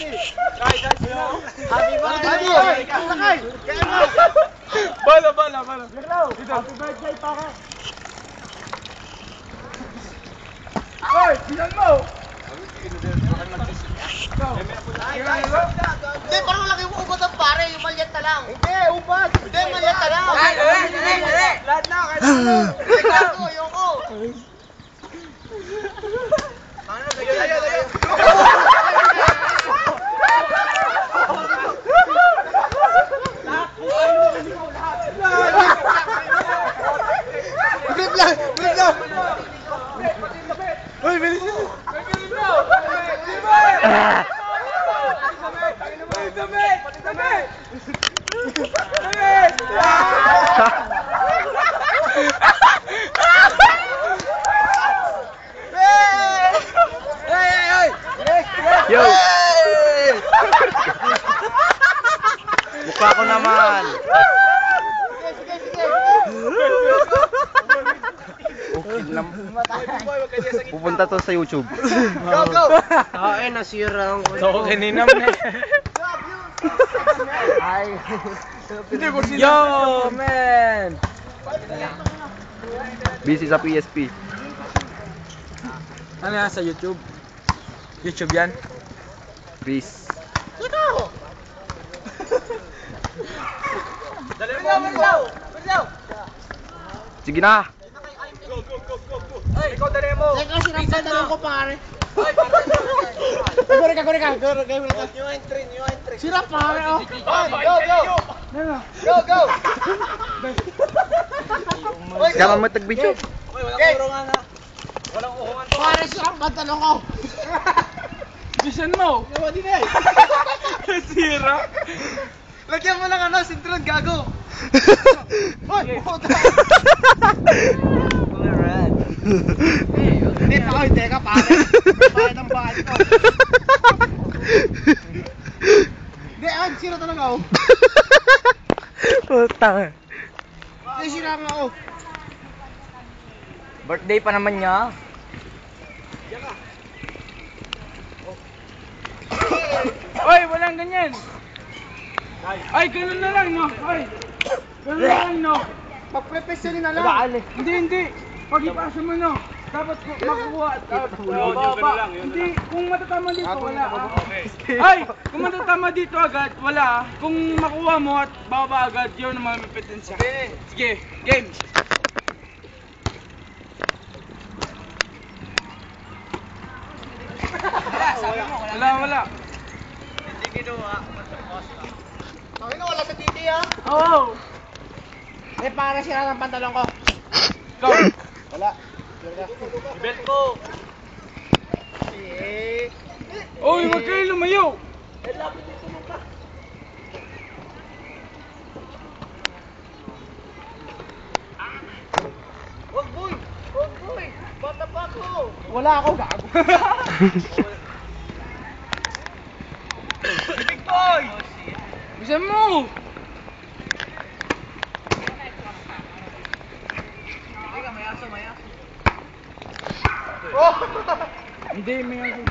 Happy birthday! Sakay! Bala. Happy birthday, pare! Hoy, bilang mo! Hindi, parang laki mo ubod ang pare, yung malyat na lang. Hindi, ubad! Hindi, malyat na lang. Lahat na, kahit ano! Ayoko, ayoko. Grip lang! Uy, bilis yun! Yo! Mukha ko naman! Sige. Okay lang. Pupunta to sa YouTube. Go! Nasira ang... So, kaninam na. Ay. Yo, man! Busy sa PSP. Ano yan sa YouTube? YouTube yan? Peace. Berlaw! Sige na! Ikaw dali mo! Teka, sinampan na lang ko, pare. Gure ka. New entry. Sira, pare, oh. Go! Kaya mo tag-video. Pare, sira ang pantalon ko. Bisan mo! Sira! Lagyan mo lang sintron, gago. Hoy, puta. Hindi, teka, pare. Bayad ang bahay ko. Hindi, sira talaga, oh. Putang. Hindi, sira nga, oh. Birthday pa naman niya. Oy, walang ganyan! Ay, ganun na lang, no? Ay! Ganun na lang, no? Magpe-pestyo na lang. Hindi. Pag ipasa mo, no? Dapat makuha at hindi, kung matatama dito, wala. Ay! Kung matatama dito agad, wala. Kung makuha mo at bababa agad, yun ang mamipetensya. Sige, game! Wala. Sabi na, wala sa titi, ha? Oo! Eh, pare, sira ng pantalon ko. Go! Wala. Belt ko. Uy, wag kayo lumayo! Wag, boy! Bata pa ako! Wala ako, gago. Big boy! Bisan mo! Oh! Hindi, may ako.